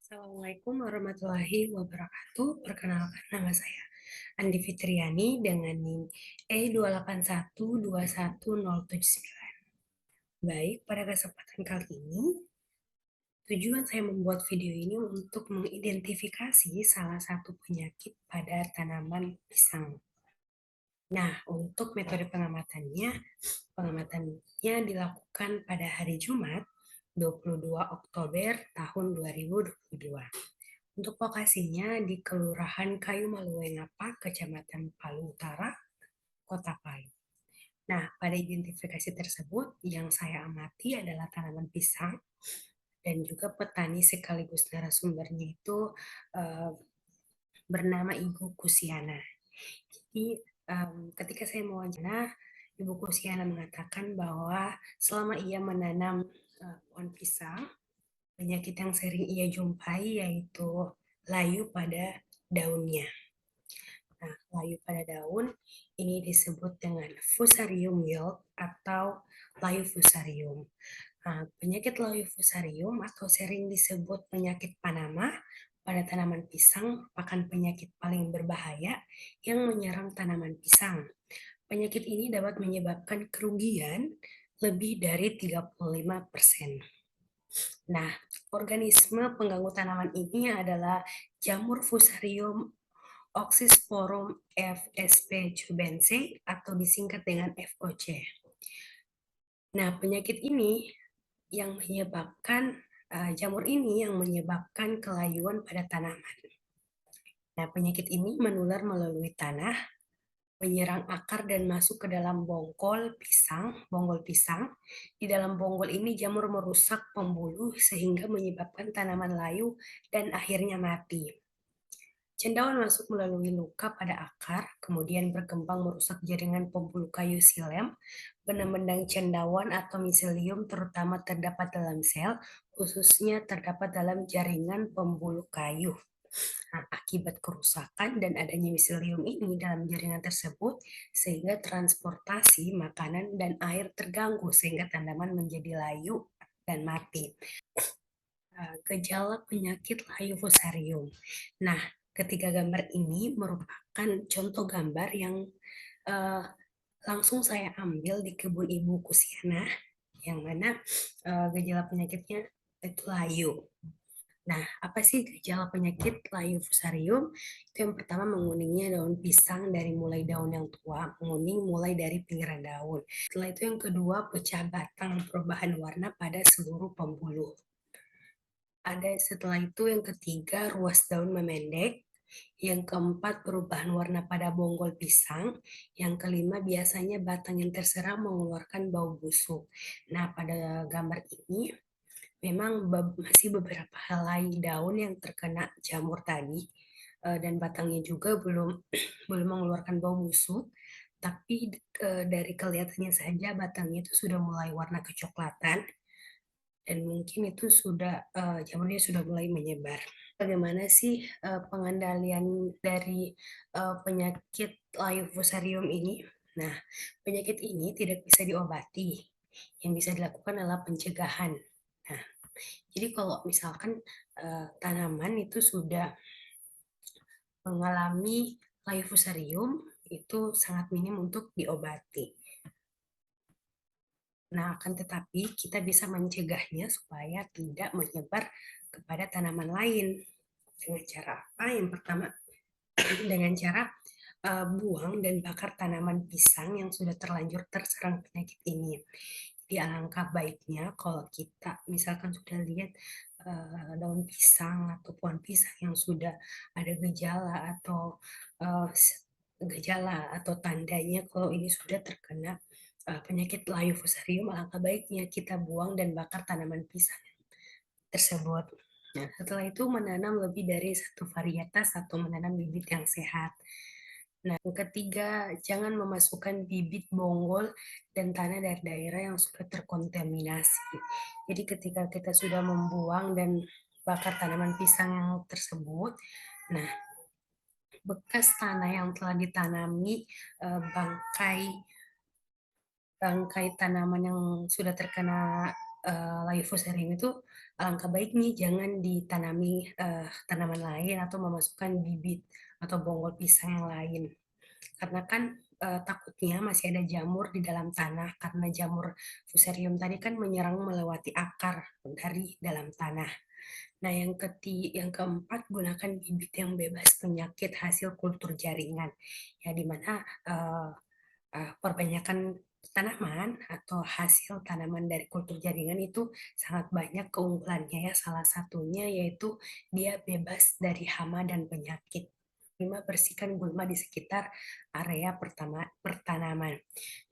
Assalamualaikum warahmatullahi wabarakatuh. Perkenalkan nama saya Andi Fitriani dengan NIM E2812109. Baik, pada kesempatan kali ini, tujuan saya membuat video ini untuk mengidentifikasi salah satu penyakit pada tanaman pisang. Nah, untuk metode pengamatannya dilakukan pada hari Jumat, 22 Oktober tahun 2022. Untuk lokasinya di Kelurahan Kayu Maluenapa, Kecamatan Palu Utara, Kota Palu. Nah, pada identifikasi tersebut yang saya amati adalah tanaman pisang dan juga petani sekaligus narasumbernya itu eh, bernama Ibu Kusiana. Jadi ketika saya mewawancara, Ibu Kusiana mengatakan bahwa selama ia menanam pohon pisang, penyakit yang sering ia jumpai yaitu layu pada daunnya. Nah, layu pada daun ini disebut dengan Fusarium wilt atau layu fusarium. Nah, penyakit layu fusarium atau sering disebut penyakit Panama pada tanaman pisang merupakan penyakit paling berbahaya yang menyerang tanaman pisang. Penyakit ini dapat menyebabkan kerugian lebih dari 35%. Nah, organisme pengganggu tanaman ini adalah jamur Fusarium Oxysporum FSP cubense atau disingkat dengan FOC. Nah, penyakit ini yang menyebabkan jamur ini yang menyebabkan kelayuan pada tanaman. Nah, penyakit ini menular melalui tanah, menyerang akar dan masuk ke dalam bonggol pisang. Di dalam bonggol ini jamur merusak pembuluh sehingga menyebabkan tanaman layu dan akhirnya mati. Cendawan masuk melalui luka pada akar, kemudian berkembang merusak jaringan pembuluh kayu silem. Benang-benang cendawan atau miselium terutama terdapat dalam sel, khususnya terdapat dalam jaringan pembuluh kayu. Nah, akibat kerusakan dan adanya miselium ini dalam jaringan tersebut, sehingga transportasi makanan dan air terganggu, sehingga tanaman menjadi layu dan mati. Gejala penyakit layu fusarium. Nah, ketiga gambar ini merupakan contoh gambar yang uh, langsung saya ambil di kebun Ibu Kusiana, yang mana gejala penyakitnya itu layu. Nah, apa sih gejala penyakit layu fusarium? Itu yang pertama, menguningnya daun pisang dari mulai daun yang tua, menguning mulai dari pinggiran daun. Setelah itu yang kedua, pecah batang, perubahan warna pada seluruh pembuluh. Ada setelah itu yang ketiga, ruas daun memendek. Yang keempat, perubahan warna pada bonggol pisang. Yang kelima, biasanya batang yang terserang mengeluarkan bau busuk. Nah, pada gambar ini memang masih beberapa helai daun yang terkena jamur tadi, dan batangnya juga belum belum mengeluarkan bau busuk, tapi dari kelihatannya saja batangnya itu sudah mulai warna kecoklatan dan mungkin itu sudah jamurnya sudah mulai menyebar. Bagaimana sih pengendalian dari penyakit layu fusarium ini? Nah, penyakit ini tidak bisa diobati. Yang bisa dilakukan adalah pencegahan. Nah, jadi kalau misalkan tanaman itu sudah mengalami layu fusarium, itu sangat minim untuk diobati. Nah, akan tetapi kita bisa mencegahnya supaya tidak menyebar kepada tanaman lain. Dengan cara apa? Yang pertama, dengan cara buang dan bakar tanaman pisang yang sudah terlanjur terserang penyakit ini. Jadi alangkah baiknya kalau kita misalkan sudah lihat daun pisang atau pohon pisang yang sudah ada uh, gejala atau tandanya kalau ini sudah terkena penyakit layu fusarium, alangkah baiknya kita buang dan bakar tanaman pisang tersebut. Nah, setelah itu menanam lebih dari satu varietas atau menanam bibit yang sehat. Nah, yang ketiga, jangan memasukkan bibit bonggol dan tanah dari daerah yang sudah terkontaminasi. Jadi ketika kita sudah membuang dan bakar tanaman pisang yang tersebut, nah, bekas tanah yang telah ditanami, bangkai bangkai tanaman yang sudah terkena Leucoserium itu alangkah baiknya jangan ditanami tanaman lain atau memasukkan bibit atau bonggol pisang yang lain. Karena kan takutnya masih ada jamur di dalam tanah karena jamur fusarium tadi kan menyerang melewati akar dari dalam tanah. Nah, yang keempat, gunakan bibit yang bebas penyakit hasil kultur jaringan. Ya, di mana perbanyakan tanaman atau hasil tanaman dari kultur jaringan itu sangat banyak keunggulannya ya. Salah satunya yaitu dia bebas dari hama dan penyakit. 5. Bersihkan gulma di sekitar area pertanaman.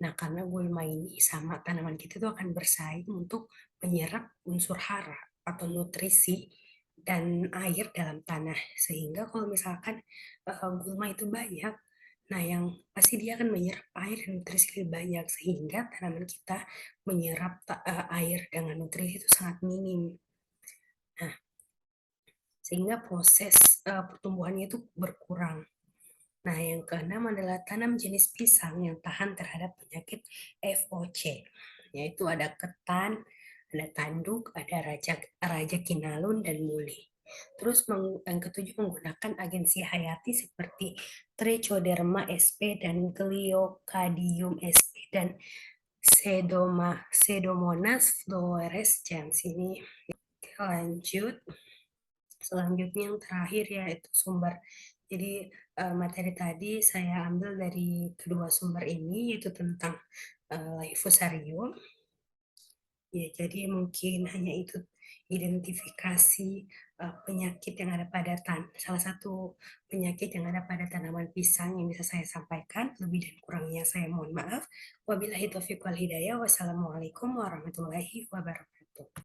Nah, karena gulma ini sama tanaman kita itu akan bersaing untuk menyerap unsur hara atau nutrisi dan air dalam tanah. Sehingga kalau misalkan gulma itu banyak, nah yang pasti dia akan menyerap air dan nutrisi lebih banyak sehingga tanaman kita menyerap air dengan nutrisi itu sangat minim. Nah, sehingga proses pertumbuhannya itu berkurang. Nah, yang keenam adalah tanam jenis pisang yang tahan terhadap penyakit FOC, yaitu ada ketan, ada tanduk, ada raja kinalun, dan muli. Terus yang ketujuh menggunakan agensi hayati seperti Trichoderma sp dan Gliocadium sp dan Pseudomonas fluorescens. Ini lanjut. Selanjutnya yang terakhir yaitu sumber. Jadi materi tadi saya ambil dari kedua sumber ini yaitu tentang Leucosphaerium. Ya, jadi mungkin hanya itu identifikasi penyakit yang ada pada salah satu penyakit yang ada pada tanaman pisang yang bisa saya sampaikan. Lebih dan kurangnya saya mohon maaf. Wabillahi taufiq wal hidayah. Wassalamualaikum warahmatullahi wabarakatuh.